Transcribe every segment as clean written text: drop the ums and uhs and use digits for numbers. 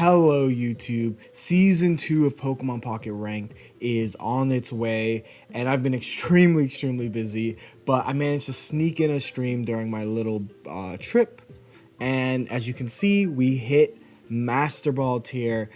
Hello YouTube, Season 2 of Pokemon Pocket Ranked is on its way, and I've been extremely busy, but I managed to sneak in a stream during my little trip, and as you can see, we hit Master Ball tier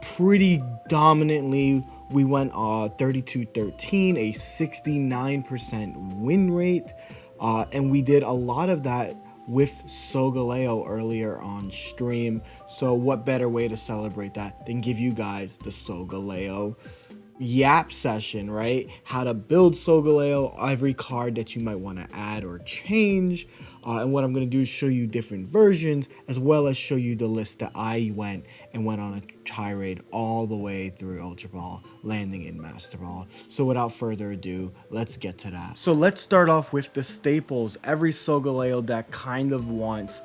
pretty dominantly. We went 32-13, a 69% win rate, and we did a lot of that with Solgaleo earlier on stream. So what better way to celebrate that than give you guys the Solgaleo yap session, right? How to build Solgaleo, every card that you might want to add or change. And what I'm going to do is show you different versions, as well as show you the list that I went on a tirade all the way through Ultra Ball, landing in Master Ball. So without further ado, let's get to that. So let's start off with the staples. Every Solgaleo deck kind of wants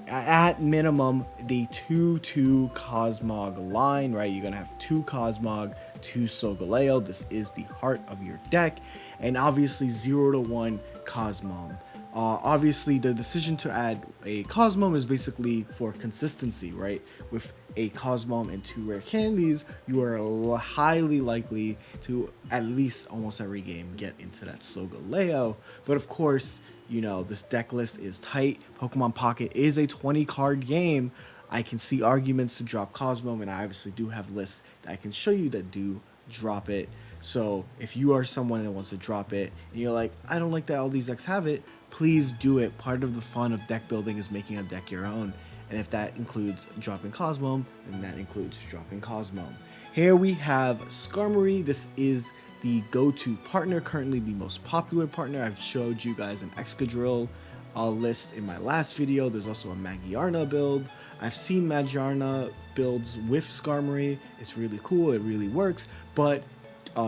at minimum the 2-2 Cosmog line, right? You're gonna have 2 Cosmog, 2 Solgaleo. This is the heart of your deck, and obviously 0-1 Cosmom. Obviously the decision to add a Cosmom is basically for consistency, right? With a Cosmom and 2 rare candies, you are highly likely to at least almost every game get into that Solgaleo. But of course, you know, this deck list is tight. Pokemon Pocket is a 20 card game. I can see arguments to drop Cosmom, and I obviously do have lists that I can show you that do drop it. So if you are someone that wants to drop it and you're like, I don't like that all these decks have it, please do it. Part of the fun of deck building is making a deck your own. And if that includes dropping Cosmom, then that includes dropping Cosmom. Here we have Skarmory. This is the go-to partner, currently the most popular partner. I've showed you guys an Excadrill list in my last video. There's also a Magiarna build. I've seen Magiarna builds with Skarmory. It's really cool, it really works, but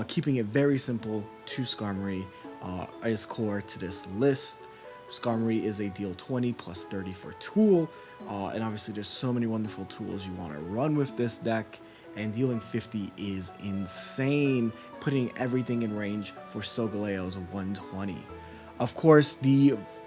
keeping it very simple to Skarmory is core to this list. Skarmory is a deal 20 plus 30 for tool, and obviously there's so many wonderful tools you want to run with this deck, and dealing 50 is insane, putting everything in range for Solgaleo's 120. Of course,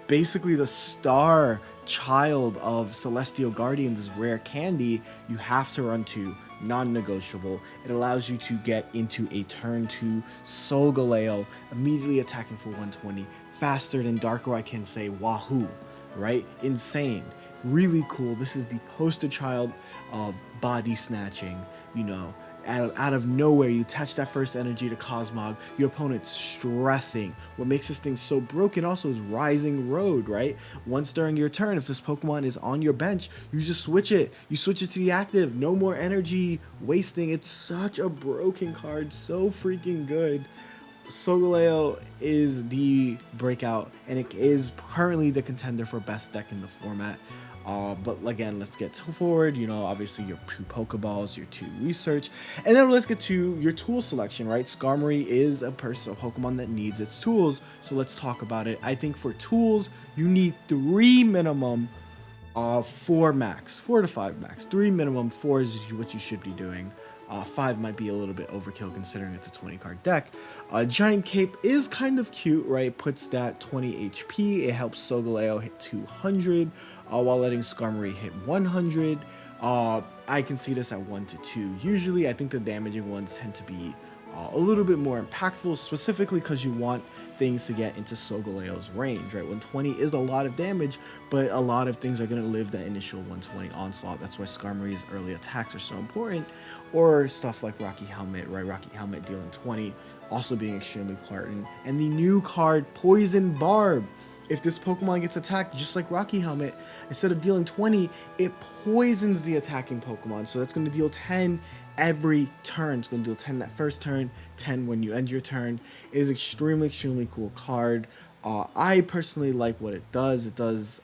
basically the star child of Celestial Guardians is Rare Candy. You have to run 2, non-negotiable. It allows you to get into a turn 2 Solgaleo, immediately attacking for 120, faster than Darko. I can say wahoo, right? Insane, really cool. This is the poster child of body snatching. You know, out of nowhere, you attach that first energy to Cosmog, your opponent's stressing. What makes this thing so broken also is Rising Road, right? Once during your turn, if this Pokemon is on your bench, you just switch it. You switch it to the active. No more energy wasting. It's such a broken card. So freaking good. Solgaleo is the breakout, and it is currently the contender for best deck in the format. But again, let's get forward. You know, obviously your 2 Pokeballs, your 2 research, and then let's get to your tool selection, right? Skarmory is a Pokemon that needs its tools, so let's talk about it. I think for tools, you need 3 minimum, 4 max, 4 to 5 max. 3 minimum, 4 is what you should be doing. 5 might be a little bit overkill considering it's a 20 card deck. Giant Cape is kind of cute, right? Puts that 20 HP. It helps Solgaleo hit 200 while letting Skarmory hit 100. I can see this at 1 to 2. Usually, I think the damaging ones tend to be a little bit more impactful, specifically because you want things to get into Solgaleo's range, right? 120 is a lot of damage, but a lot of things are going to live that initial 120 onslaught. That's why Skarmory's early attacks are so important, or stuff like Rocky Helmet, right? Rocky Helmet dealing 20, also being extremely important. And the new card, Poison Barb. If this Pokemon gets attacked, just like Rocky Helmet, instead of dealing 20, it poisons the attacking Pokemon. So that's going to deal 10 every turn. It's going to deal 10 that first turn, 10 when you end your turn. It is extremely cool card. I personally like what it does. It's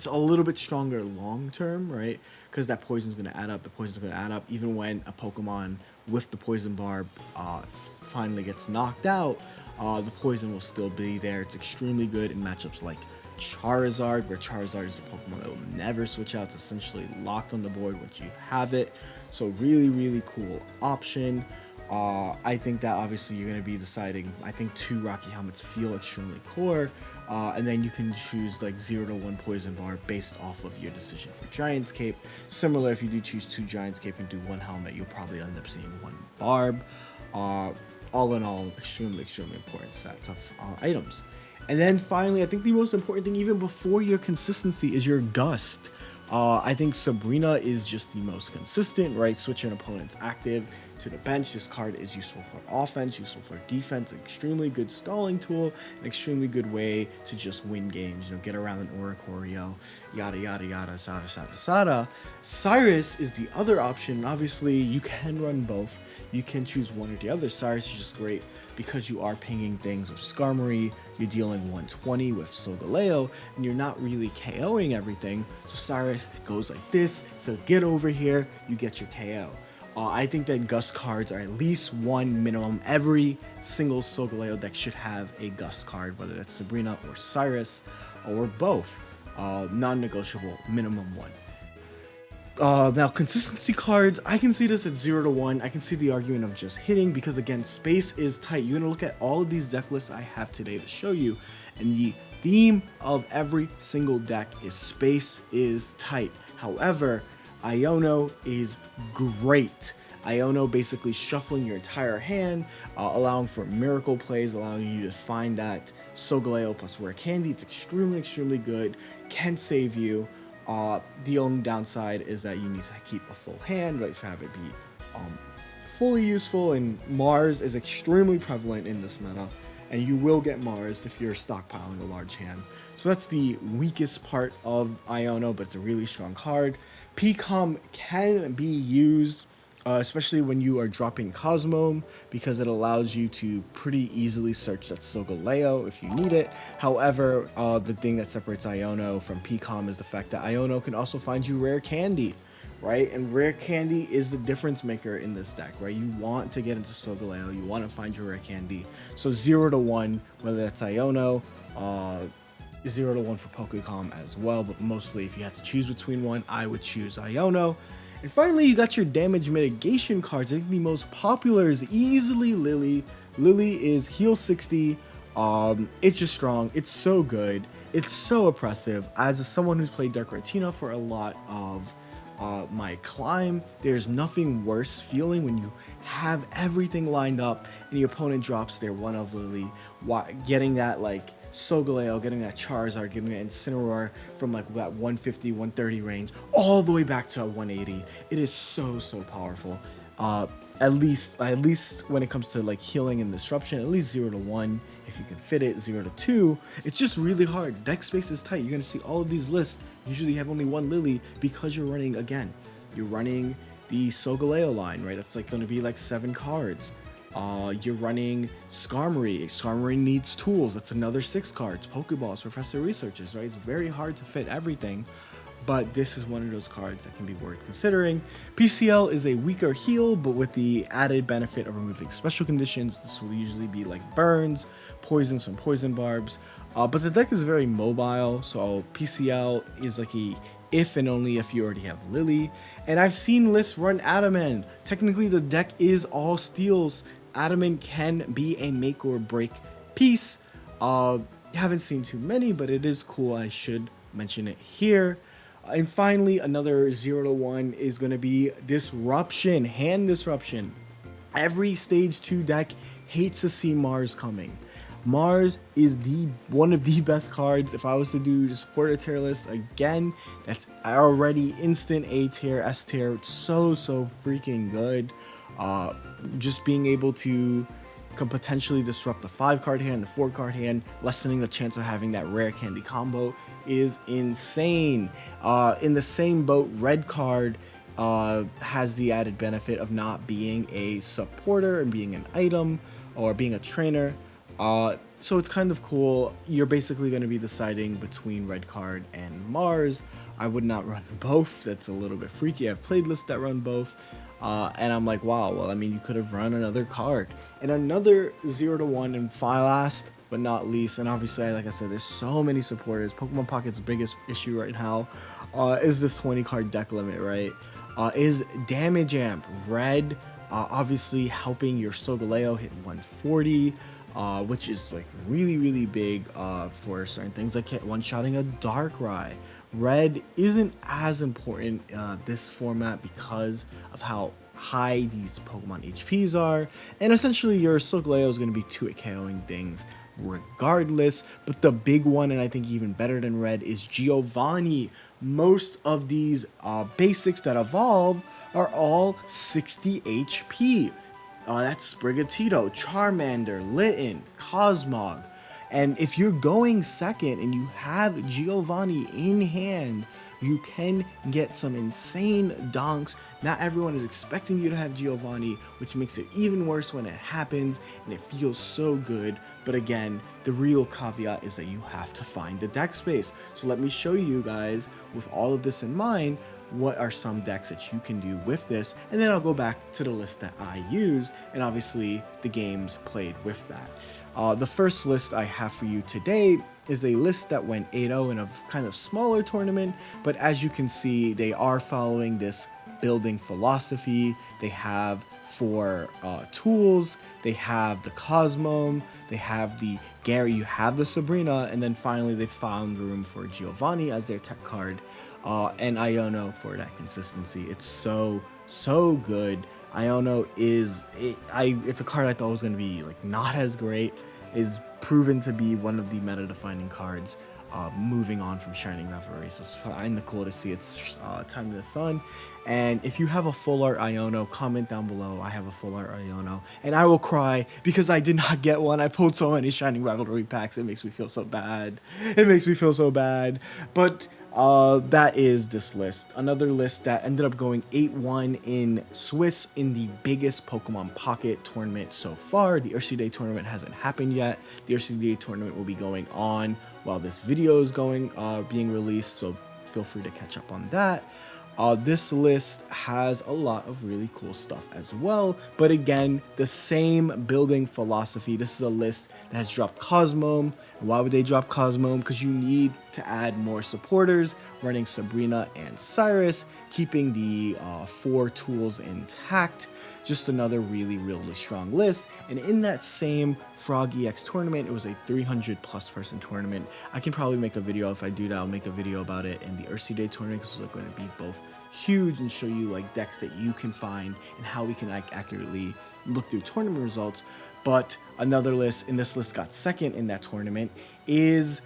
a little bit stronger long term, right? Because that poison's going to add up. The poison's going to add up even when a Pokemon with the Poison Barb finally gets knocked out. The poison will still be there. It's extremely good in matchups like Charizard, where Charizard is a Pokemon that will never switch out. It's essentially locked on the board once you have it. So really cool option. I think that obviously you're going to be deciding. I think 2 Rocky Helmets feel extremely core. and then you can choose like 0 to 1 poison bar based off of your decision for Giant's Cape. Similar, if you do choose 2 Giant's Cape and do 1 helmet, you'll probably end up seeing 1 barb. All in all, extremely important sets of items. And then finally, I think the most important thing, even before your consistency, is your Gust. I think Sabrina is just the most consistent, right? Switch an opponent's active to the bench. This card is useful for offense, useful for defense, extremely good stalling tool, an extremely good way to just win games, you know, get around an Oricorio, yada yada yada, sada sada sada. Cyrus is the other option, and obviously you can run both. You can choose one or the other. Cyrus is just great because you are pinging things with Skarmory, you're dealing 120 with Solgaleo, and you're not really KOing everything. So Cyrus goes like this, says get over here, you get your KO. I think that Gust cards are at least 1 minimum. Every single Solgaleo deck should have a Gust card, whether that's Sabrina or Cyrus or both. Non-negotiable, minimum 1. Now, consistency cards, I can see this at 0 to 1. I can see the argument of just hitting because, again, space is tight. You're going to look at all of these deck lists I have today to show you, and the theme of every single deck is space is tight. However, Iono is great. Iono basically shuffling your entire hand, allowing for miracle plays, allowing you to find that Solgaleo plus rare candy. It's extremely good, can save you. The only downside is that you need to keep a full hand, right, to have it be fully useful, and Mars is extremely prevalent in this meta, and you will get Mars if you're stockpiling a large hand. So that's the weakest part of Iono, but it's a really strong card. PCOM can be used, especially when you are dropping Cosmome, because it allows you to pretty easily search that Solgaleo if you need it. However, the thing that separates Iono from PCOM is the fact that Iono can also find you rare candy, right? And rare candy is the difference maker in this deck, right? You want to get into Solgaleo, you want to find your rare candy. So 0 to 1, whether that's Iono, 0 to 1 for PokeCom as well, but mostly if you had to choose between one, I would choose Iono. And finally, you got your damage mitigation cards. I think the most popular is easily Lily. Lily is heal 60. It's just strong. It's so good. It's so oppressive. As someone who's played Dark Retina for a lot of my climb, there's nothing worse feeling when you have everything lined up and your opponent drops their one of Lily, getting that like Solgaleo, getting that Charizard, getting that Incineroar from like that 150, 130 range all the way back to 180. It is so powerful. At least when it comes to like healing and disruption, at least 0 to 1 if you can fit it. 0 to 2, it's just really hard. Deck space is tight. You're gonna see all of these lists usually have only 1 Lily because you're running, again, you're running the Solgaleo line, right? That's like gonna be like 7 cards. You're running Skarmory. Skarmory needs tools. That's another 6 cards. Pokeballs, Professor Researchers, right? It's very hard to fit everything, but this is one of those cards that can be worth considering. PCL is a weaker heal, but with the added benefit of removing special conditions. This will usually be like burns, poisons from poison barbs, but the deck is very mobile, so PCL is like a if and only if you already have Lily. And I've seen lists run Adamant. Technically, the deck is all steals. Adamant can be a make or break piece. Haven't seen too many, but it is cool. I should mention it here. And finally, another 0 to 1 is going to be Disruption, Hand Disruption. Every stage 2 deck hates to see Mars coming. Mars is one of the best cards. If I was to do the supporter tier list again, that's already instant A tier, S tier. It's so freaking good. Just being able to could potentially disrupt the 5-card hand, the 4-card hand, lessening the chance of having that rare candy combo is insane. In the same boat, red card has the added benefit of not being a supporter and being an item or being a trainer. So it's kind of cool. You're basically going to be deciding between red card and Mars. I would not run both. That's a little bit freaky. I've played lists that run both. And I'm like, wow, well, I mean, you could have run another card. And another 0 to 1, and last but not least, and obviously, like I said, there's so many supporters. Pokemon Pocket's biggest issue right now is this 20 card deck limit, right? Is Damage Amp. Red, obviously helping your Solgaleo hit 140. which is like really big for certain things like one-shotting a Darkrai. Red isn't as important this format because of how high these Pokemon HPs are, and essentially your Solgaleo is going to be 2 KOing things regardless. But the big one, and I think even better than Red, is Giovanni. Most of these basics that evolve are all 60 HP. That's Sprigatito, Charmander, Litten, Cosmog. And if you're going second and you have Giovanni in hand, you can get some insane donks. Not everyone is expecting you to have Giovanni, which makes it even worse when it happens, and it feels so good. But again, the real caveat is that you have to find the deck space. So let me show you guys, with all of this in mind, what are some decks that you can do with this, and then I'll go back to the list that I use, and obviously the games played with that. The first list I have for you today is a list that went 8-0 in a kind of smaller tournament, but as you can see, they are following this building philosophy. They have 4 tools, they have the Cosmome, they have the Gary, you have the Sabrina, and then finally they found room for Giovanni as their tech card, and Iono for that consistency. It's so good. Iono is it's a card I thought was going to be like not as great, is proven to be one of the meta defining cards, moving on from Shining Reverie. So it's kind of cool to see its time in the sun. And if you have a full art Iono, comment down below. I have a full art Iono, and I will cry because I did not get one. I pulled so many Shining Revelry packs. It makes me feel so bad. It makes me feel so bad. But that is this list. Another list that ended up going 8-1 in Swiss in the biggest Pokemon Pocket tournament so far. The Earthsea Day tournament hasn't happened yet. The Earthsea Day tournament will be going on while this video is being released, so feel free to catch up on that. This list has a lot of really cool stuff as well, but again, the same building philosophy. This is a list that has dropped Cosmome. And why would they drop Cosmome? Because you need to add more supporters, running Sabrina and Cyrus, keeping the 4 tools intact. Just another really strong list. And in that same Frog EX tournament, it was a 300+ person tournament. I can probably make a video. If I do that, I'll make a video about it in the Earthsea Day tournament, because it's going to be both huge and show you like decks that you can find and how we can accurately look through tournament results. But another list, and this list got second in that tournament, is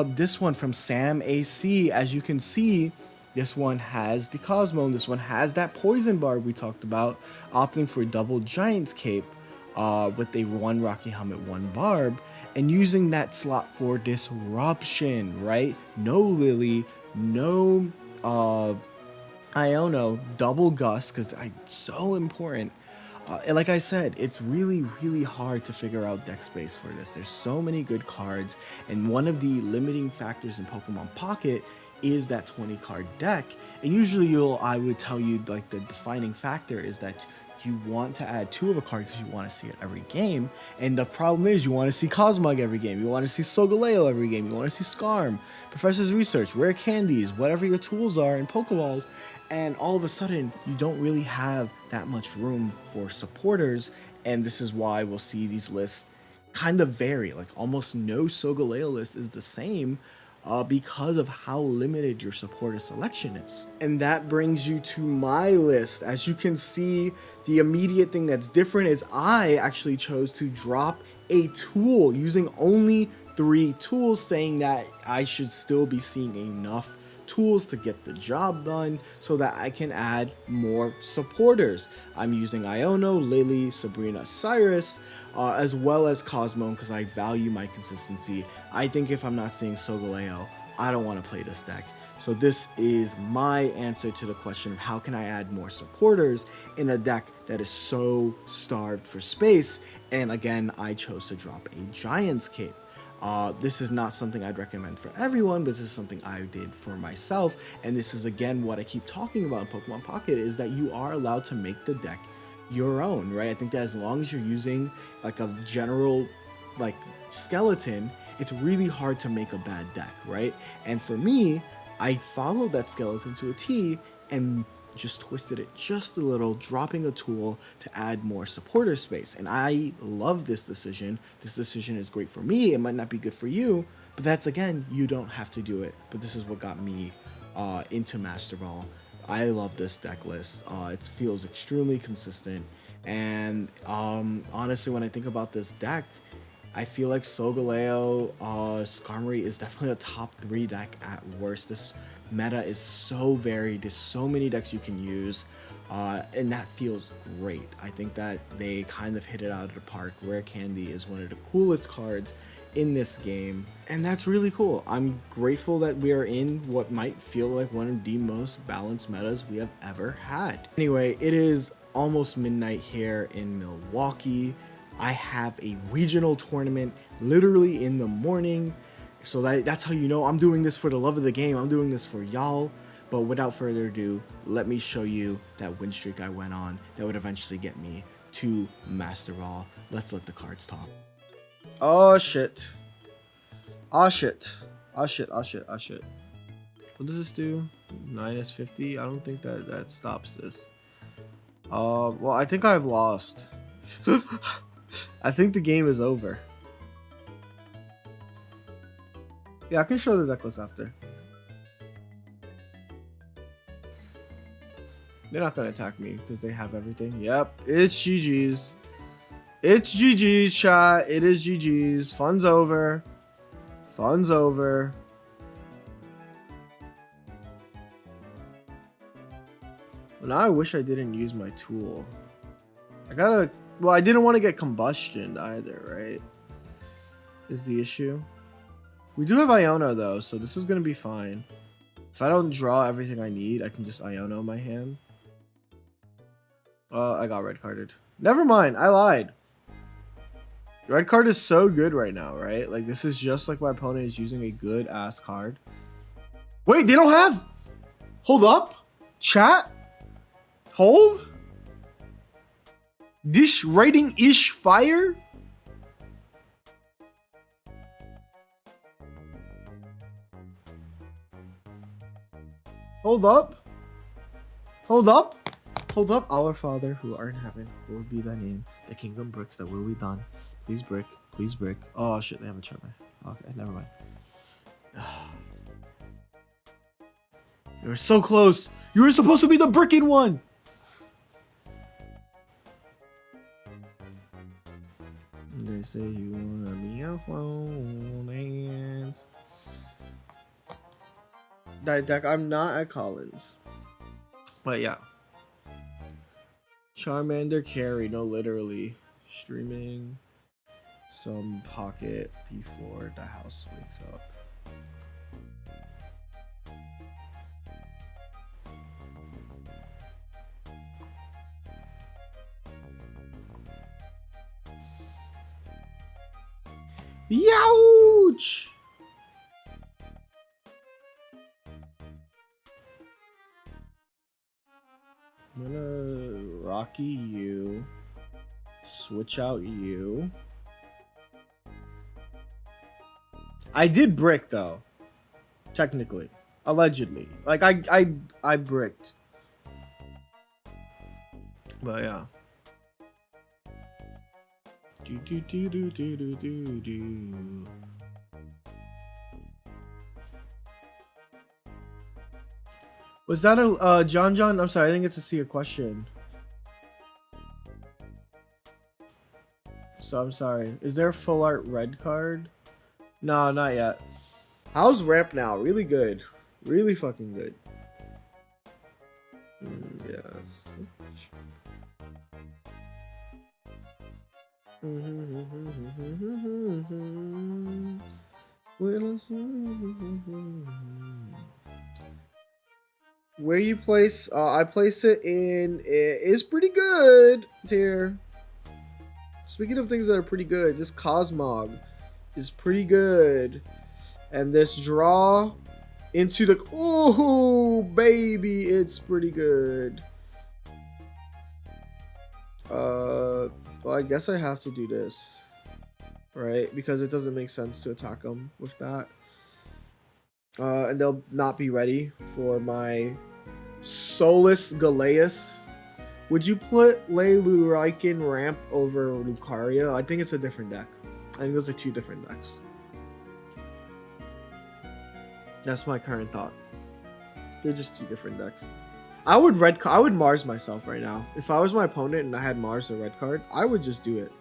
this one from Sam AC. As you can see, this one has the Cosmome, this one has that Poison Barb we talked about, opting for double Giant's Cape with a 1 Rocky Helmet, 1 Barb, and using that slot for disruption, right? No Lily, no Iono, double Gust, because it's so important. And like I said, it's really hard to figure out deck space for this. There's so many good cards, and one of the limiting factors in Pokemon Pocket is that 20 card deck. And usually I would tell you like the defining factor is that you want to add 2 of a card because you want to see it every game. And the problem is you want to see Cosmog every game, you want to see Solgaleo every game, you want to see Skarm, Professor's Research, Rare Candies, whatever your tools are in Pokeballs. And all of a sudden you don't really have that much room for supporters, and this is why we'll see these lists kind of vary. Like almost no Solgaleo list is the same, because of how limited your supporter selection is. And that brings you to my list. As you can see, the immediate thing that's different is I actually chose to drop a tool using only 3 tools, saying that I should still be seeing enough tools to get the job done so that I can add more supporters. I'm using Iono, Lily, Sabrina, Cyrus, as well as Cosmome, because I value my consistency. I think if I'm not seeing Solgaleo, I don't want to play this deck. So this is my answer to the question of how can I add more supporters in a deck that is so starved for space. And again, I chose to drop a Giant's Cape. This is not something I'd recommend for everyone, but this is something I did for myself, and this is again what I keep talking about in Pokemon Pocket, is that you are allowed to make the deck your own, right? I think that as long as you're using like a general like skeleton, it's really hard to make a bad deck, right? And for me, I followed that skeleton to a T and just twisted it just a little, dropping a tool to add more supporter space. And I love this decision. This decision is great for me. It might not be good for you, but that's, again, you don't have to do it. But this is what got me into Master Ball. I love this deck list. It feels extremely consistent. And honestly, when I think about this deck, I feel like Solgaleo Skarmory is definitely a top 3 deck at worst. This meta is so varied. There's so many decks you can use, and that feels great. I think that they kind of hit it out of the park. Rare Candy is one of the coolest cards in this game, and that's really cool. I'm grateful that we are in what might feel like one of the most balanced metas we have ever had. Anyway, it is almost midnight here in Milwaukee. I have a regional tournament literally in the morning, so that's how you know I'm doing this for the love of the game. I'm doing this for y'all. But without further ado, let me show you that win streak I went on that would eventually get me to Master Ball. Let's let the cards talk. Oh shit. Oh shit. Oh shit. Oh shit. Oh shit. What does this do? -50? I don't think that stops this. Well, I think I've lost. I think the game is over. Yeah, I can show the deck list after. They're not gonna attack me because they have everything. Yep, it's GG's. It's GG's, chat. It is GG's. Fun's over. Fun's over. Well, now I wish I didn't use my tool. Well, I didn't want to get combustioned either, right? Is the issue. We do have Iono though, so this is gonna be fine. If I don't draw everything I need, I can just Iono my hand. I got red carded. Never mind, I lied. Red card is so good right now, right? Like, this is just like my opponent is using a good ass card. Wait, they don't have. Hold up, chat. Hold. This writing ish fire. Hold up. Hold up. Hold up. Our Father who art in heaven, hallowed be thy name. The kingdom bricks, that will be done. Please brick. Please brick. Oh shit, they haven't checked me. Okay, never mind. You were so close. You were supposed to be the bricking one. They say you wanna be a dance. That deck, I'm not at Collins. But yeah. Charmander carry, no, literally. Streaming some pocket before the house wakes up. Youch! I'm gonna Rocky you, switch out you. I did brick though, technically, allegedly. Like I bricked, but yeah. Do. Was that a John? I'm sorry, I didn't get to see a question. So I'm sorry. Is there a full art red card? No, not yet. How's ramp now? Really good. Really fucking good. Yes. Where you place? I place it in. It is pretty good tier. Speaking of things that are pretty good, this Cosmog is pretty good, and this draw into the ooh baby, it's pretty good. Well, I guess I have to do this, right? Because it doesn't make sense to attack them with that. And they'll not be ready for my Solus Galeus. Would you play Luraikin ramp over Lucario? I think it's a different deck. I think those are two different decks. That's my current thought. They're just two different decks. I would Mars myself right now. If I was my opponent and I had Mars or red card, I would just do it.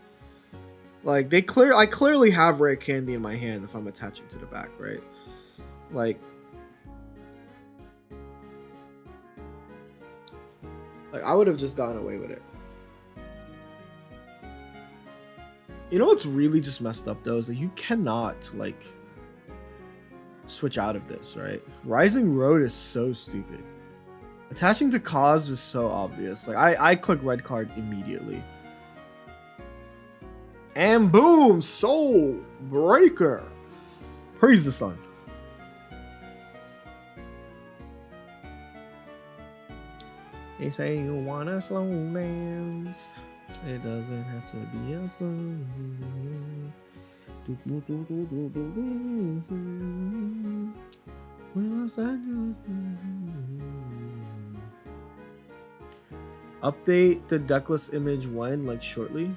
Like I clearly have rare candy in my hand if I'm attaching to the back, right? Like I would have just gotten away with it. You know what's really just messed up though is that you cannot like switch out of this, right? Rising Road is so stupid. Attaching to cause was so obvious. Like I click red card immediately. And boom, Soul Breaker. Praise the sun. They say you want a slow dance. It doesn't have to be a slow. Update the Decklist image when? Like shortly?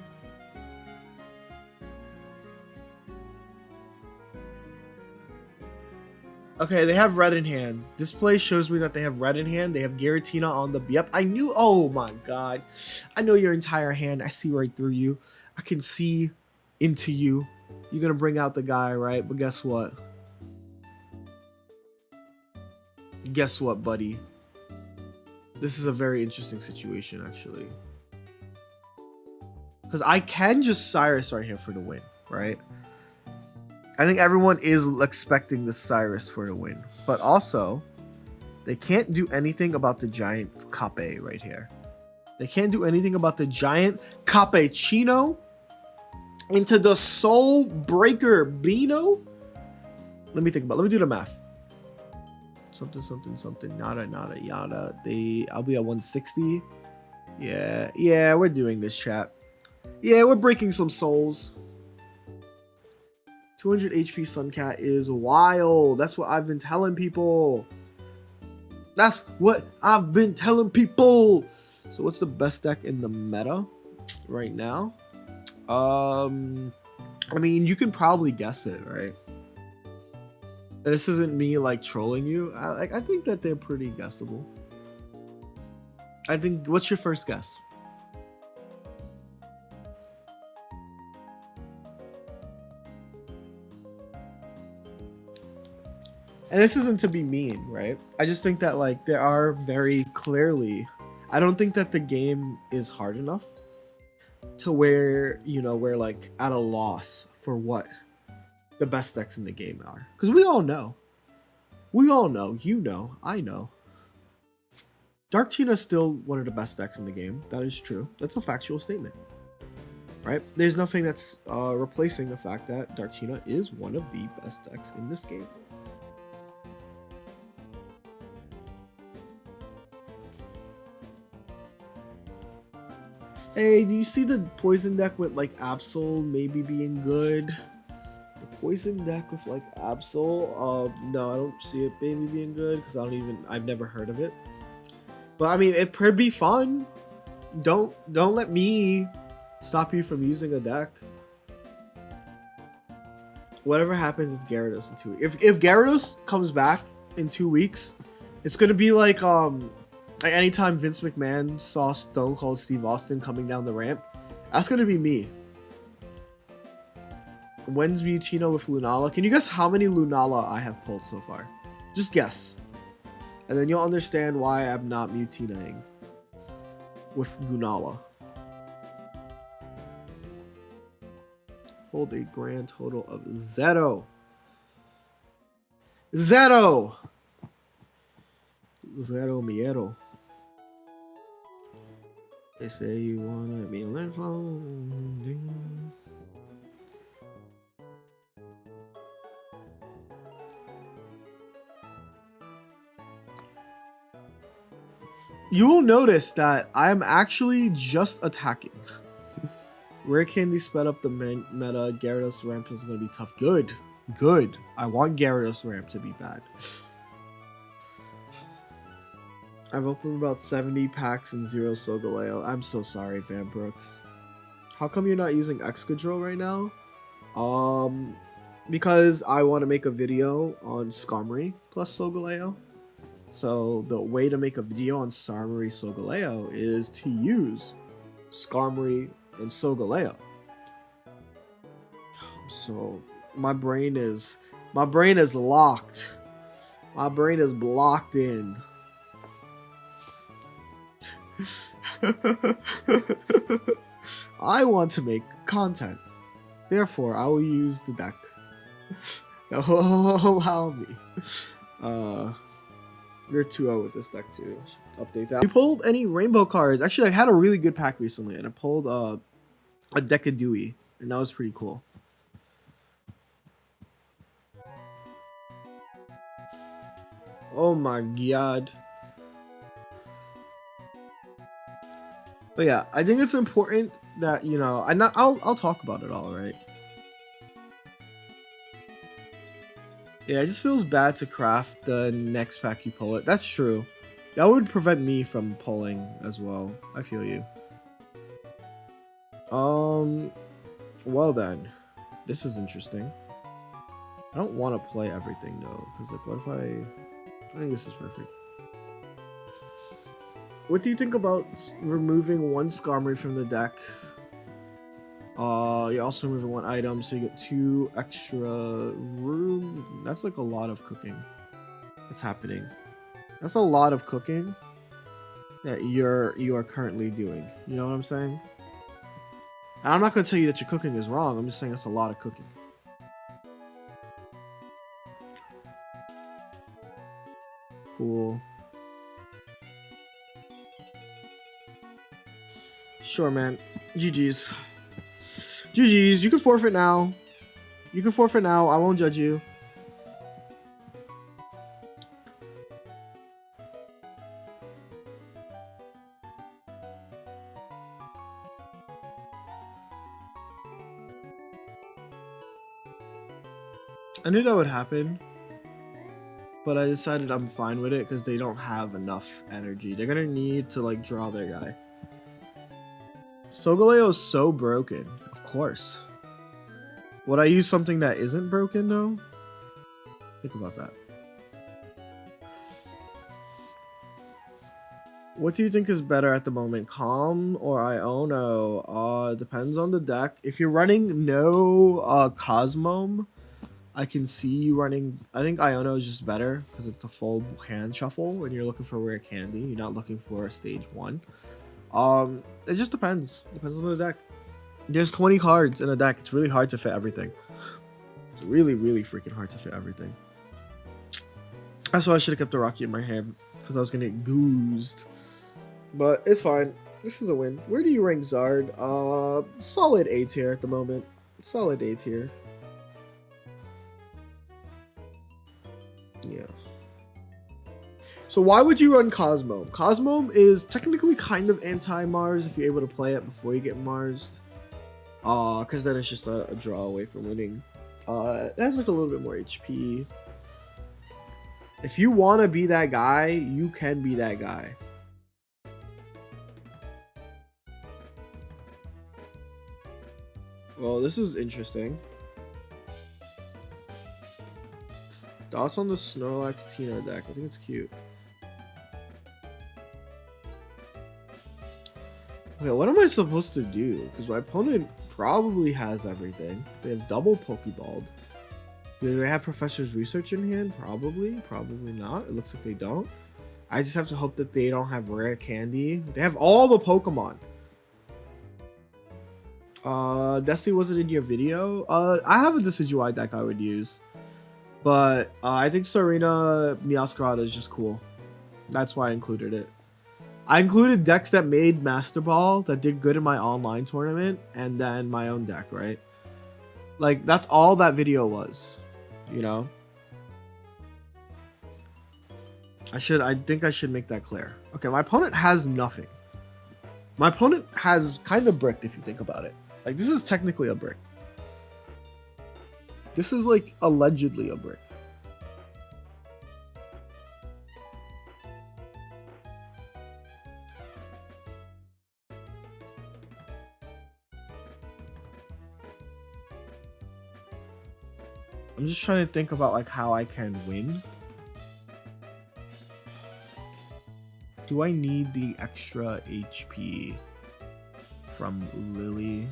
Okay, they have red in hand. Display shows me that they have red in hand. They have Giratina on the... Yep, I knew... Oh my god. I know your entire hand. I see right through you. I can see into you. You're gonna bring out the guy, right? But guess what? Guess what, buddy? This is a very interesting situation, actually. Because I can just Cyrus right here for the win, right? I think everyone is expecting the Cyrus for the win. But also, they can't do anything about the giant Cape right here. They can't do anything about the giant Cappuccino into the Soul Breaker Bino. Let me think about it. Let me do the math. Something, nada, yada. I'll be at 160. Yeah, we're doing this, chat. Yeah, we're breaking some souls. 200 HP Suncat is wild. That's what I've been telling people. So what's the best deck in the meta right now? I mean, you can probably guess it, right? This isn't me like trolling you. I think that they're pretty guessable. I think. What's your first guess? And this isn't to be mean, right? I just think that like there are very clearly. I don't think that the game is hard enough to where, you know, we're like at a loss for what the best decks in the game are. Because we all know. You know. I know. Dark Tina is still one of the best decks in the game. That is true. That's a factual statement. Right? There's nothing that's replacing the fact that Dark Tina is one of the best decks in this game. Hey, do you see the poison deck with like Absol maybe being good? The poison deck with like Absol? No, I don't see it maybe being good because I've never heard of it. But I mean, it could be fun. Don't let me stop you from using a deck. Whatever happens is Gyarados in 2 weeks. If Gyarados comes back in 2 weeks, it's gonna be like anytime Vince McMahon saw Stone Cold Steve Austin coming down the ramp, that's gonna be me. When's Mutino with Lunala? Can you guess how many Lunala I have pulled so far? Just guess. And then you'll understand why I'm not Mutinaing with Lunala. Hold a grand total of 0. Zero miedo. They say you wanna be left alone. You will notice that I'm actually just attacking. Rare Candy sped up the meta. Gyarados ramp is gonna be tough. Good. I want Gyarados ramp to be bad. I've opened about 70 packs and 0 Solgaleo. I'm so sorry, Vanbrook. How come you're not using Excadrill right now? Because I want to make a video on Skarmory plus Solgaleo. So the way to make a video on Skarmory Solgaleo is to use Skarmory and Solgaleo. So my brain is locked. My brain is blocked in. I want to make content. Therefore, I will use the deck that will allow me. You're 2-0 with this deck too. Update that. We pulled any rainbow cards. Actually, I had a really good pack recently, and I pulled a deck of Jeudy, and that was pretty cool. Oh my god. But yeah, I think it's important that, you know, I'll talk about it all, right? Yeah, it just feels bad to craft the next pack you pull it. That's true. That would prevent me from pulling as well. I feel you. Well then. This is interesting. I don't want to play everything though, because like, what if I think this is perfect. What do you think about removing one Skarmory from the deck? You're also removing one item, so you get 2 extra room. That's like a lot of cooking that's happening. That's a lot of cooking that you are currently doing. You know what I'm saying? And I'm not gonna tell you that your cooking is wrong. I'm just saying it's a lot of cooking. Cool. Sure, man. GG's. GG's. You can forfeit now. You can forfeit now. I won't judge you. I knew that would happen, but I decided I'm fine with it because they don't have enough energy. They're gonna need to like draw their guy. Solgaleo is so broken, of course. Would I use something that isn't broken though? Think about that. What do you think is better at the moment, Calm or Iono? Depends on the deck. If you're running no Cosmome, I can see you running. I think Iono is just better because it's a full hand shuffle when you're looking for rare candy. You're not looking for stage 1. It just depends. Depends on the deck. There's 20 cards in a deck. It's really hard to fit everything. It's really, really freaking hard to fit everything. That's why I should have kept the Rocky in my hand because I was gonna get goozed. But it's fine. This is a win. Where do you rank Zard? Solid A tier at the moment. Solid A tier. Yeah. So why would you run Cosmome? Cosmome is technically kind of anti-Mars if you're able to play it before you get Marsed. Because then it's just a draw away from winning. It has like a little bit more HP. If you want to be that guy, you can be that guy. Well, this is interesting. Thoughts on the Snorlax Tino deck? I think it's cute. Okay, what am I supposed to do? Because my opponent probably has everything. They have double Pokeballed. Do they have Professor's Research in hand? Probably. Probably not. It looks like they don't. I just have to hope that they don't have rare candy. They have all the Pokemon. Destiny wasn't in your video. I have a Decidueye deck I would use. But I think Serena Meowscarada is just cool. That's why I included it. I included decks that made Master Ball that did good in my online tournament, and then my own deck, right? Like, that's all that video was, you know? I think I should make that clear. Okay, my opponent has nothing. My opponent has kind of bricked if you think about it. Like, this is technically a brick. This is like allegedly a brick. I'm just trying to think about like how I can win. Do I need the extra HP from Lily?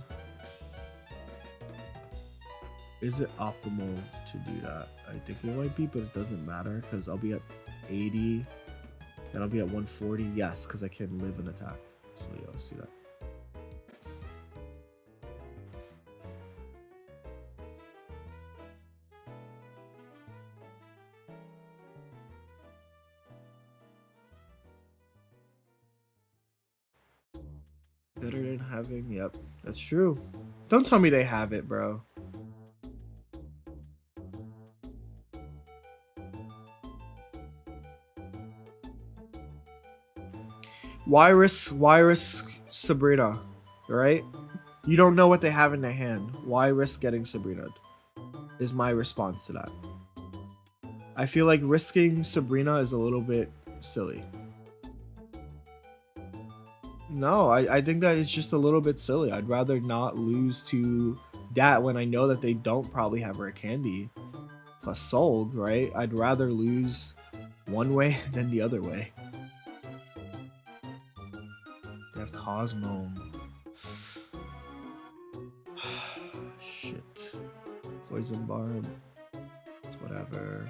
Is it optimal to do that? I think it might be, but it doesn't matter because I'll be at 80, then I'll be at 140. Yes, because I can live an attack. So yeah, let's do that. Better than having, yep, that's true. Don't tell me they have it, bro. Why risk Sabrina, right? You don't know what they have in their hand. Why risk getting Sabrina? Is my response to that. I feel like risking Sabrina is a little bit silly. No, I think that it's just a little bit silly. I'd rather not lose to that when I know that they don't probably have Rare Candy plus Solg, right? I'd rather lose one way than the other way. They have Cosmo. Shit. Poison Barb. Whatever.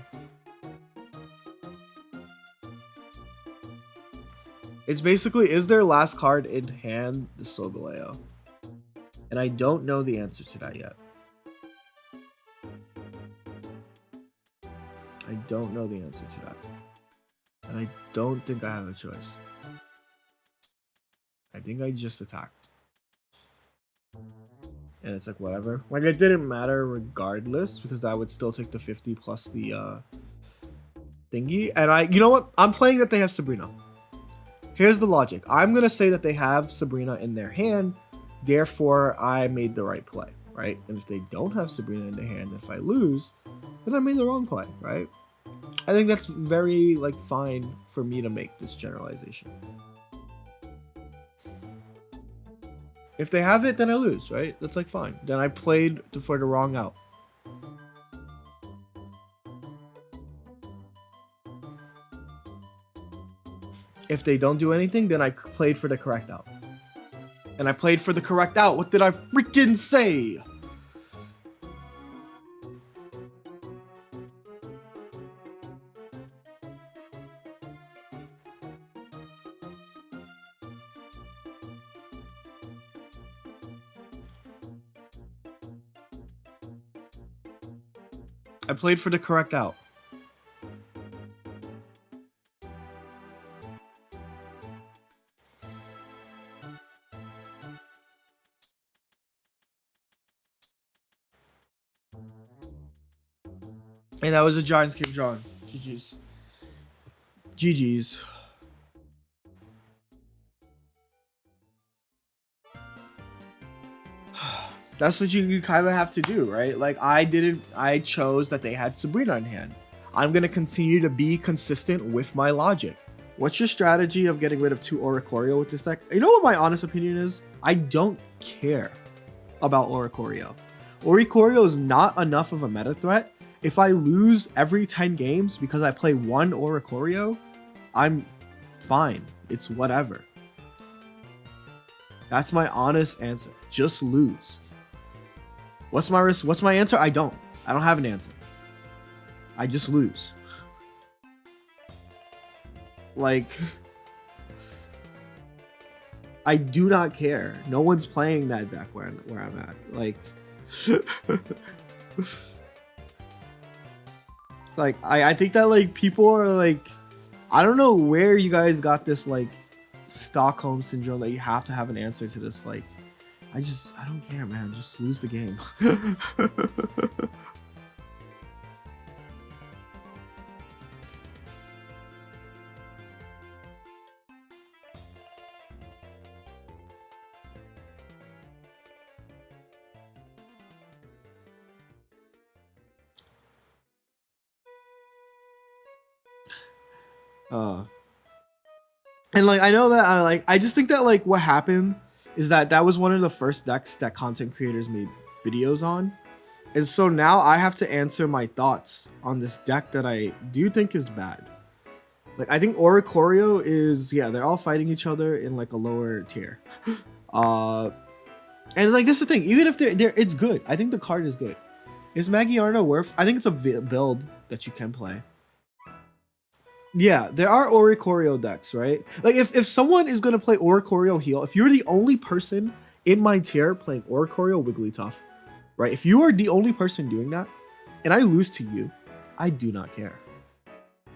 It's basically, is their last card in hand the Solgaleo? And I don't know the answer to that yet. I don't know the answer to that. And I don't think I have a choice. I think I just attack. And it's like, whatever. Like, it didn't matter regardless, because that would still take the 50 plus the thingy. And you know what? I'm playing that they have Sabrina. Here's the logic. I'm going to say that they have Sabrina in their hand, therefore I made the right play, right? And if they don't have Sabrina in their hand, if I lose, then I made the wrong play, right? I think that's very, like, fine for me to make this generalization. If they have it, then I lose, right? That's, like, fine. Then I played for the wrong out. If they don't do anything, then I played for the correct out. And I played for the correct out. What did I freaking say? I played for the correct out. And that was a Giants game drawn. GG's. GG's. That's what you kind of have to do, right? Like, I chose that they had Sabrina in hand. I'm going to continue to be consistent with my logic. What's your strategy of getting rid of 2 Oricorio with this deck? You know what my honest opinion is? I don't care about Oricorio. Oricorio is not enough of a meta threat. If I lose every 10 games because I play 1 Oricorio, I'm fine. It's whatever. That's my honest answer. Just lose. What's my risk? What's my answer? I don't have an answer. I just lose. Like, I do not care. No one's playing that deck where I'm at. Like, like I think that, like, people are like, I don't know where you guys got this, like, Stockholm syndrome that you have to have an answer to this. Like, I don't care, man. Just lose the game. And, like, I know that I just think that, like, what happened is that was one of the first decks that content creators made videos on, And so now I have to answer my thoughts on this deck that I do think is bad. Like, I think Oricorio is, yeah, they're all fighting each other in like a lower tier. And like, that's the thing, even if they're it's good. I think the card is good. Is Magiarna worth? I think it's a build that you can play. Yeah, there are Oricorio decks, right? Like, if someone is gonna play Oricorio heal, if you're the only person in my tier playing Oricorio Wigglytuff, right? If you are the only person doing that, and I lose to you, I do not care.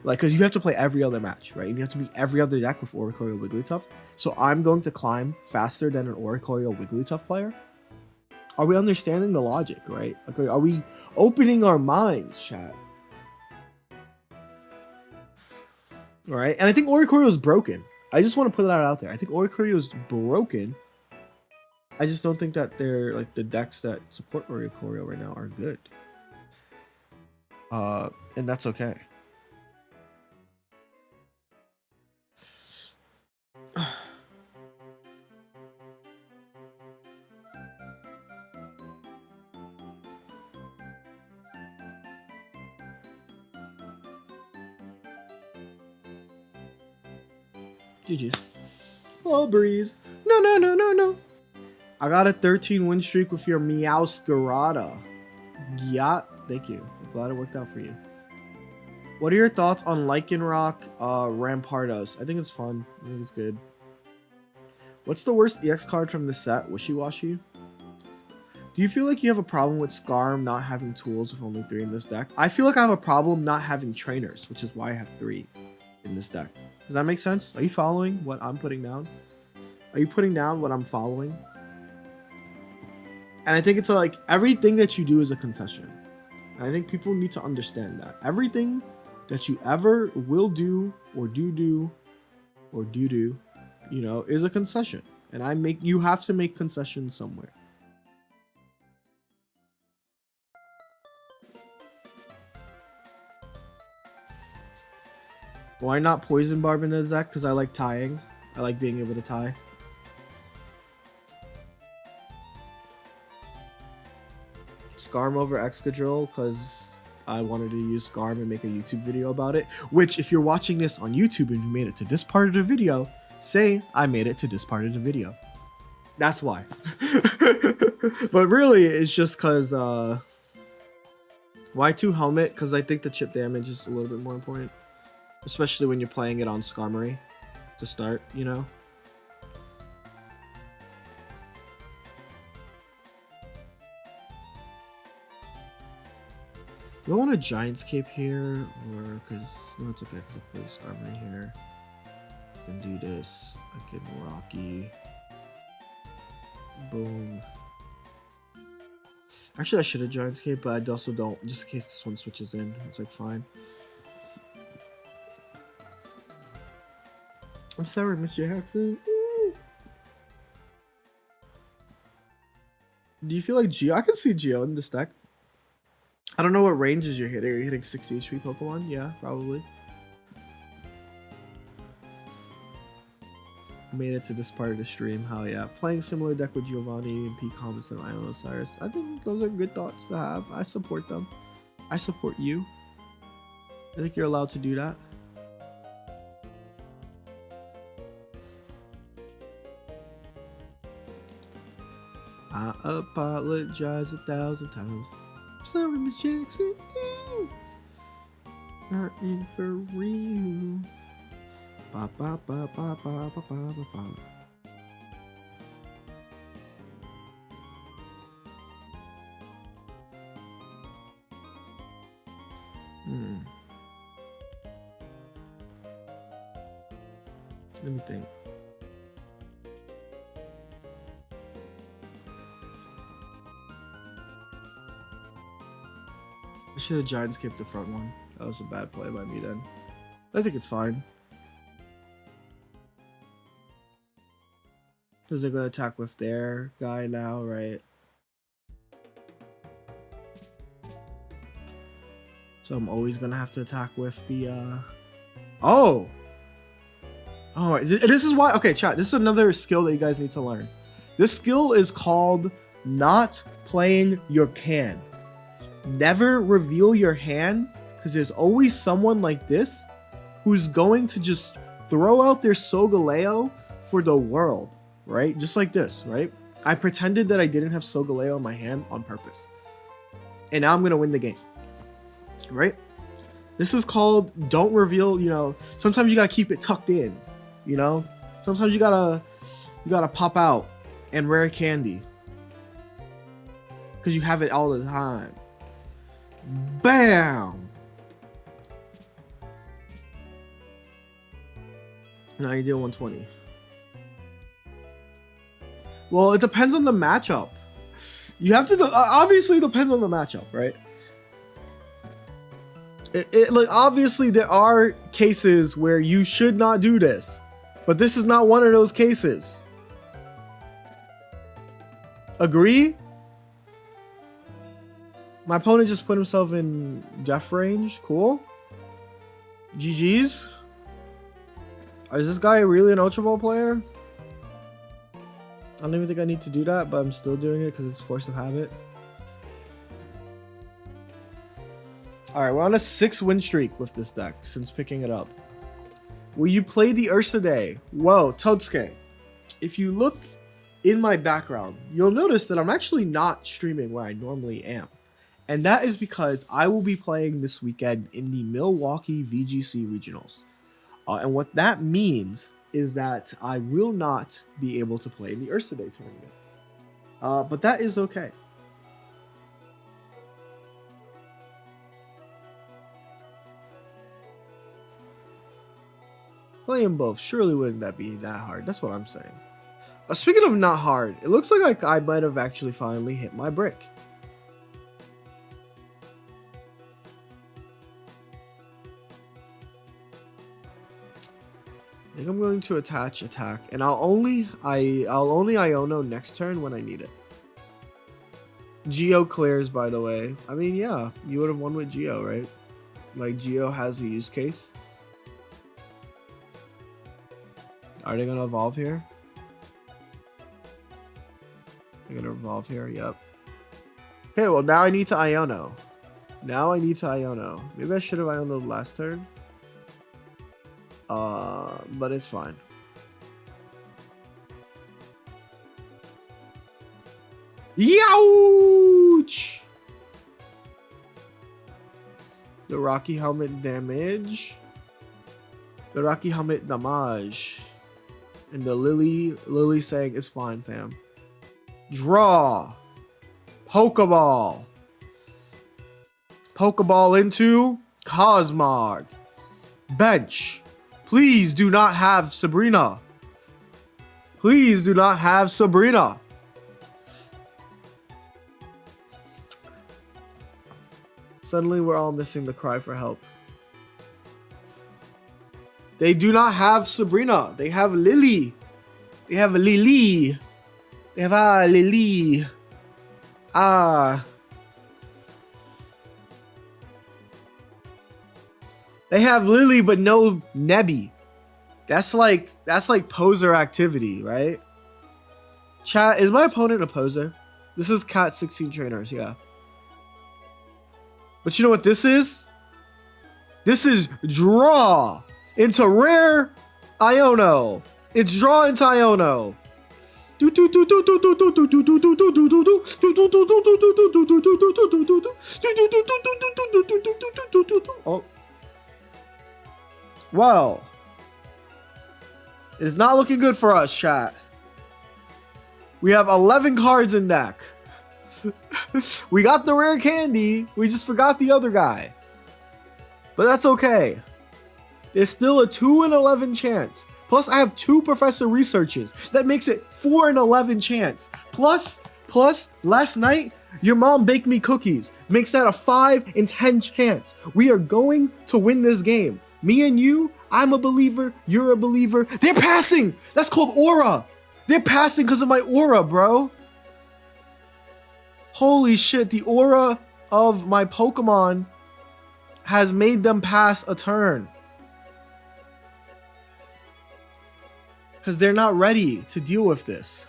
Like, because you have to play every other match, right? And you have to beat every other deck with Oricorio Wigglytuff. So I'm going to climb faster than an Oricorio Wigglytuff player. Are we understanding the logic, right? Like, are we opening our minds, chat? Right? And I think Oricorio is broken. I just want to put that out there. I think Oricorio is broken. I just don't think that they're like the decks that support Oricorio right now are good. And that's okay. GG's. Full breeze. No, no, no, no, no. I got a 13 win streak with your Meowscarada. Yeah, thank you. I'm glad it worked out for you. What are your thoughts on Lycanroc Rampardos? I think it's fun. I think it's good. What's the worst EX card from the set? Wishy-Washy? Do you feel like you have a problem with Skarm not having tools with only 3 in this deck? I feel like I have a problem not having trainers, which is why I have 3 in this deck. Does that make sense? Are you following what I'm putting down? Are you putting down what I'm following? And I think it's like everything that you do is a concession. And I think people need to understand that. Everything that you ever will do or do, you know, is a concession. And you have to make concessions somewhere. Why not Poison Barb in the deck? Because I like tying. I like being able to tie. Skarm over Excadrill because I wanted to use Skarm and make a YouTube video about it. Which, if you're watching this on YouTube and you made it to this part of the video, say I made it to this part of the video. That's why. But really, it's just because why 2 Helmet? Because I think the chip damage is a little bit more important. Especially when you're playing it on Skarmory to start, you know? Do I want a Giant's Cape here? Or, because, no, it's okay, because I play Skarmory here. I can do this. I can Rocky. Boom. Actually, I should have Giant's Cape, but I also don't, just in case this one switches in. It's like, fine. I'm sorry, Mr. Jackson. Do you feel like Geo? I can see Geo in this deck. I don't know what ranges you're hitting. Are you hitting 60 HP Pokemon? Yeah, probably. Made it to this part of the stream. Hell yeah. Playing similar deck with Giovanni and P. Comments and Island Osiris. I think those are good thoughts to have. I support them. I support you. I think you're allowed to do that. I apologize 1,000 times. Sorry, Miss Jackson. Not in for real. Ba ba ba ba ba ba ba ba ba. Let me think. I should have Giant skipped the front one. That was a bad play by me then. I think it's fine. Because they're going to attack with their guy now, right? So I'm always going to have to attack with the... Oh! Oh, this is why... Okay, chat. This is another skill that you guys need to learn. This skill is called not playing your can. never reveal your hand, because there's always someone like this who's going to just throw out their Solgaleo for the world, right? Just like this, right? I pretended that I didn't have Solgaleo in my hand on purpose. And now I'm going to win the game, right? This is called don't reveal, you know, sometimes you got to keep it tucked in, you know? Sometimes you got to pop out and rare candy. Because you have it all the time. Bam! Now you deal 120. Well, it depends on the matchup. You have to, obviously it depends on the matchup, right? Like, obviously there are cases where you should not do this. But this is not one of those cases. Agree? My opponent just put himself in death range. Cool. GG's. Is this guy really an Ultra Ball player? I don't even think I need to do that, but I'm still doing it because it's force of habit. Alright, we're on a 6-win streak with this deck since picking it up. Will you play the Ursaday? Whoa, Totsuke. If you look in my background, you'll notice that I'm actually not streaming where I normally am. And that is because I will be playing this weekend in the Milwaukee VGC Regionals. And what that means is that I will not be able to play in the Ursaday tournament. But that is okay. Playing both, surely wouldn't that be that hard? That's what I'm saying. Speaking of not hard, it looks like I might have actually finally hit my brick. I think I'm going to attach attack, and I'll only Iono next turn when I need it. Geo clears, by the way. I mean, yeah, you would have won with Geo, right? Like, Geo has a use case. Are they gonna evolve here? They're gonna evolve here, yep. Okay, well now I need to Iono. Maybe I should have Iono'd last turn. But it's fine. Youch! The Rocky Helmet damage. The Rocky Helmet damage. And the Lily saying it's fine, fam. Draw. Pokeball. Pokeball into Cosmog. Bench. Please do not have Sabrina. Please do not have Sabrina. Suddenly we're all missing the cry for help. They do not have Sabrina. They have Lily. They have Lily. They have Lily. They have Lily but no Nebby. That's like poser activity, right? Chat, is my opponent a poser? This is Cat 16 Trainers, yeah. But you know what this is? This is draw into rare Iono. It's draw into Iono. Oh. Well, it is not looking good for us, chat. We have 11 cards in deck. We got the rare candy. We just forgot the other guy. But that's okay. There's still a 2 in 11 chance. Plus, I have 2 Professor Researches. That makes it 4 in 11 chance. Plus, last night, your mom baked me cookies. Makes that a 5 in 10 chance. We are going to win this game. Me and you, I'm a believer, you're a believer. They're passing! That's called aura! They're passing because of my aura, bro. Holy shit, the aura of my Pokemon has made them pass a turn. Because they're not ready to deal with this.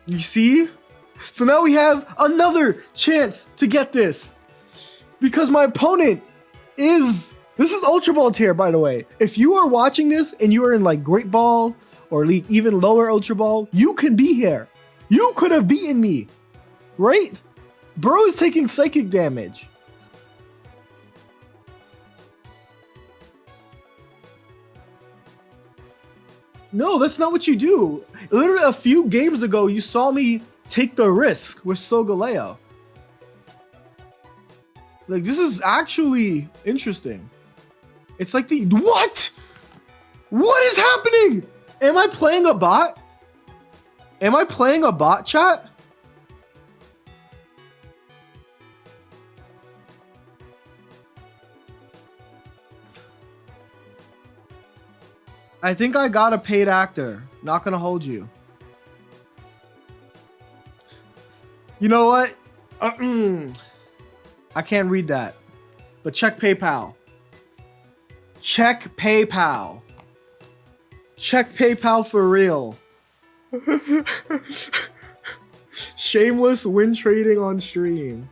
You see? So now we have another chance to get this. Because my opponent is... This is Ultra Ball tier, by the way. If you are watching this and you are in like Great Ball or even lower Ultra Ball, you can be here. You could have beaten me, right? Bro is taking psychic damage. No, that's not what you do. Literally a few games ago, you saw me take the risk with Solgaleo. Like, this is actually interesting. It's like the... What? What is happening? Am I playing a bot? Am I playing a bot, chat? I think I got a paid actor. Not gonna hold you. You know what? I can't read that. But check PayPal. Check PayPal. Check PayPal for real. Shameless win trading on stream.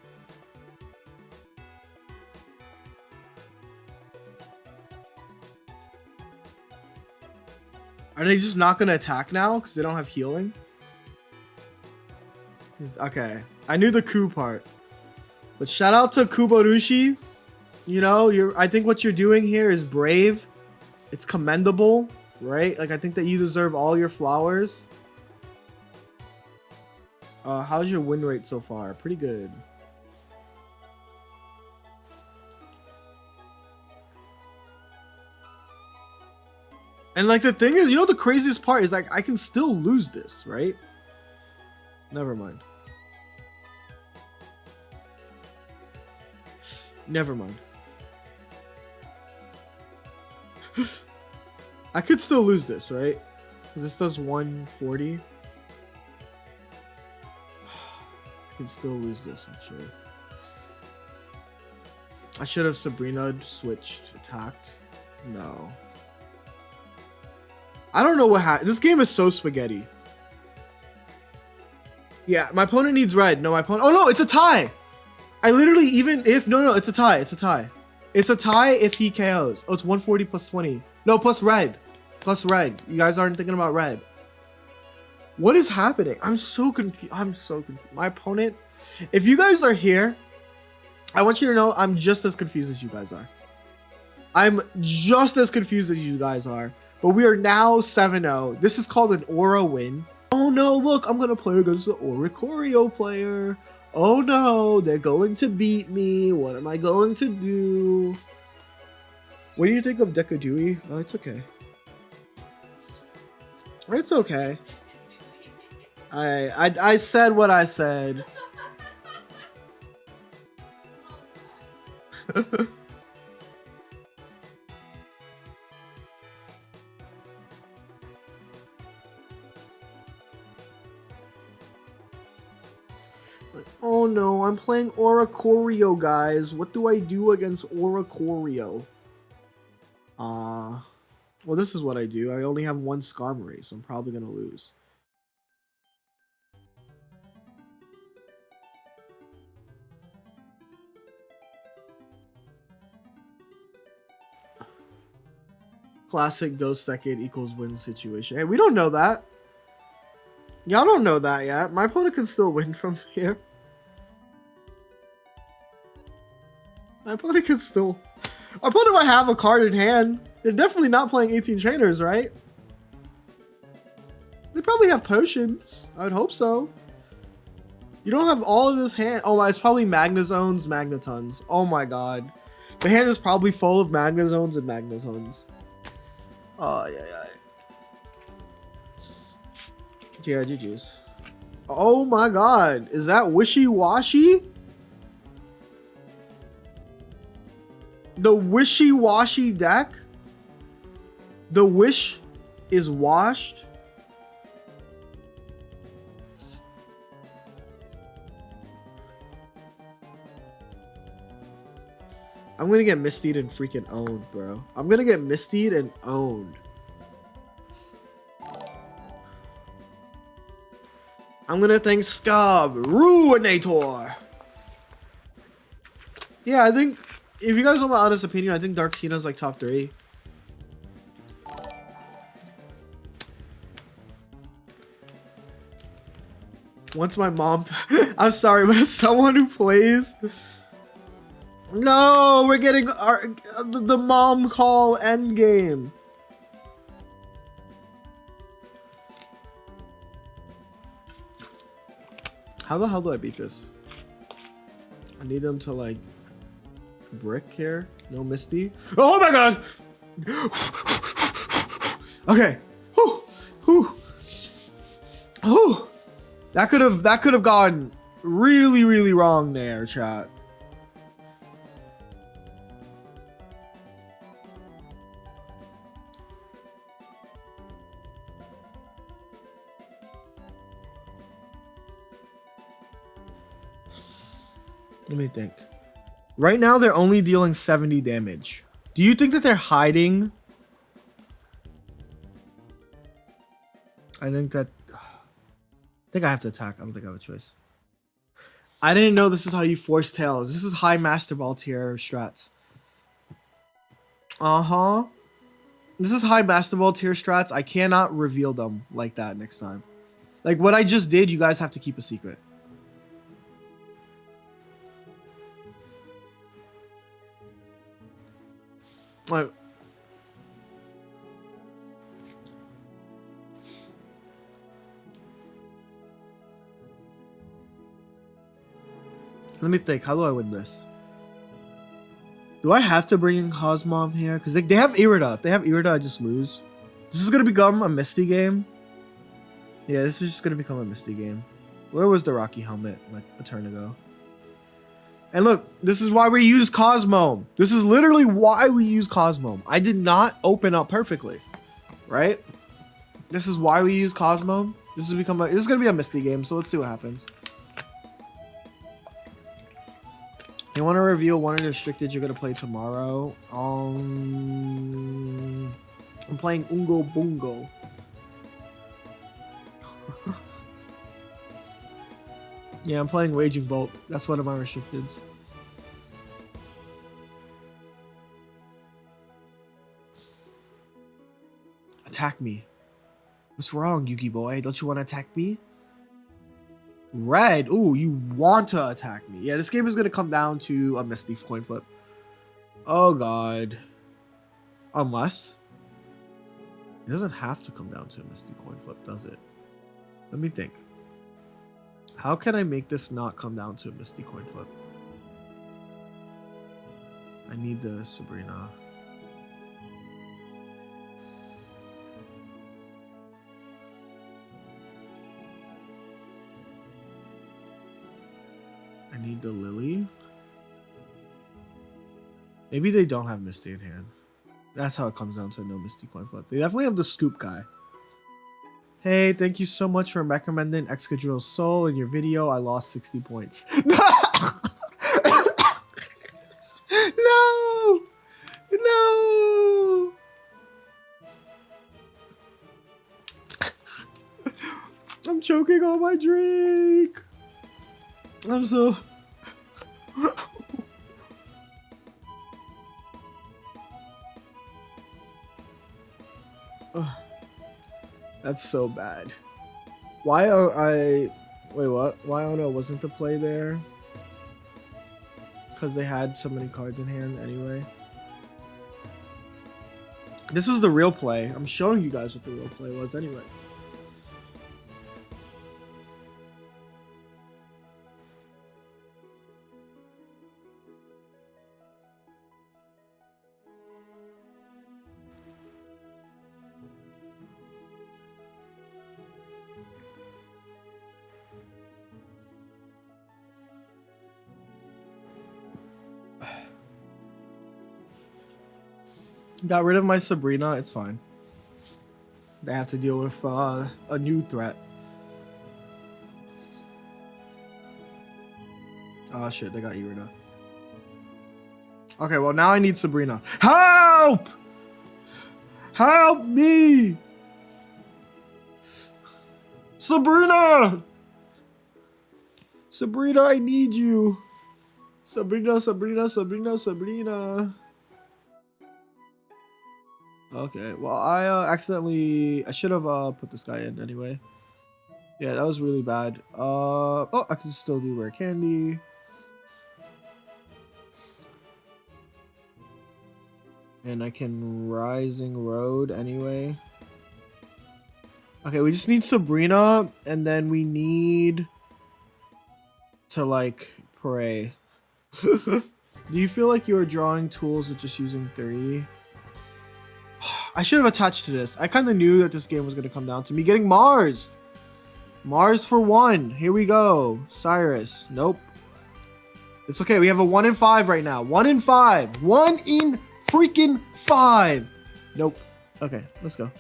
Are they just not gonna attack now because they don't have healing? Okay, I knew the coup part, but shout out to Kuborushi. You know, I think what you're doing here is brave. It's commendable, right? Like, I think that you deserve all your flowers. How's your win rate so far? Pretty good. And like the thing is, you know, the craziest part is like I can still lose this, right? Never mind. Never mind. I could still lose this, right? Because this does 140. I can still lose this, actually. I should have Sabrina switched, attacked. No. I don't know what happened. This game is so spaghetti. Yeah, my opponent needs red. No, my opponent... Oh, no, it's a tie. I literally even if... No, it's a tie. It's a tie. It's a tie if he KOs. Oh, it's 140 plus 20. No, plus red. Plus red. You guys aren't thinking about red. What is happening? I'm so confused. I'm so confused. My opponent... If you guys are here, I want you to know I'm just as confused as you guys are. I'm just as confused as you guys are. But we are now 7-0. This is called an Aura win. Oh no, look, I'm gonna play against the Oricorio player. Oh no, they're going to beat me. What am I going to do? What do you think of Decadui? Oh, it's okay. It's okay. I said what I said. Oh no, I'm playing Oricorio, guys. What do I do against Oricorio? Well, this is what I do. I only have one Skarmory, so I'm probably gonna lose. Classic Ghost Second equals win situation. Hey, we don't know that. Y'all don't know that yet. My opponent can still win from here. My opponent can still... My opponent might have a card in hand. They're definitely not playing 18 trainers, right? They probably have potions. I would hope so. You don't have all of this hand. Oh, it's probably Magnazones, Magnetons. Oh my god. The hand is probably full of Magnazones and Magnetons. Oh, yeah. Yeah, GG's. Oh my god. Is that wishy-washy? The wishy-washy deck? The wish is washed? I'm gonna get Mistied and freaking owned, bro. I'm gonna get Mistied and owned. I'm gonna thank Ruinator. Yeah, I think if you guys want my honest opinion, I think Darkina's like top 3. Once my mom, I'm sorry, but as someone who plays, no, we're getting the mom call end game. How the hell do I beat this? I need them to like brick here. No Misty. Oh my god. Okay. Whew. Whew. Whew. That could have gone really wrong there, chat. Let me think. Right now, they're only dealing 70 damage. Do you think that they're hiding? I think I have to attack. I don't think I have a choice. I didn't know this is how you force tails. This is high Master Ball tier strats. Uh-huh. This is high Master Ball tier strats. I cannot reveal them like that next time. Like what I just did, you guys have to keep a secret. Like, let me think. How do I win this? Do I have to bring in Cosmom here? Because they have Irida. If they have Irida, I just lose. This is going to become a Misty game. Yeah, this is just going to become a Misty game. Where was the Rocky Helmet like a turn ago? And look, this is why we use Cosmom. This is literally why we use Cosmom. I did not open up perfectly, right? This is why we use Cosmom. This is gonna be a Misty game, so let's see what happens. You want to reveal one of the restricted you're gonna play tomorrow? I'm playing Ungo Bungo. Yeah, I'm playing Raging Bolt. That's one of my restricteds. Attack me. What's wrong, Yugi boy? Don't you want to attack me? Red. Ooh, you want to attack me. Yeah, this game is going to come down to a Misty coin flip. Oh, God. Unless. It doesn't have to come down to a Misty coin flip, does it? Let me think. How can I make this not come down to a Misty coin flip? I need the Sabrina. I need the Lily. Maybe they don't have Misty in hand. That's how it comes down to no Misty coin flip. They definitely have the Scoop guy. Hey, thank you so much for recommending Excadrill Soul in your video. I lost 60 points. No! No! No! I'm choking on my drink. I'm so... That's so bad. Why are I... Wait, what? Why Ono wasn't the play there? Because they had so many cards in hand anyway. This was the real play. I'm showing you guys what the real play was anyway. Got rid of my Sabrina, it's fine. They have to deal with a new threat. Oh shit, they got Irida. Okay, well now I need Sabrina. Help! Help me! Sabrina! Sabrina, I need you. Sabrina, Sabrina, Sabrina, Sabrina. Okay, well, I should have put this guy in anyway. Yeah, that was really bad. Oh, I can still do rare candy. And I can Rising Road anyway. Okay, we just need Sabrina, and then we need to, like, pray. Do you feel like you were drawing tools with just using 3? I should have attached to this. I kind of knew that this game was going to come down to me getting Mars. Mars for 1. Here we go. Cyrus. Nope. It's okay. We have a 1 in 5 right now. 1 in 5. 1 in freaking 5. Nope. Okay, let's go.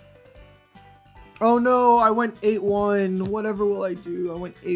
Oh no, I went 8-1. Whatever will I do? I went 8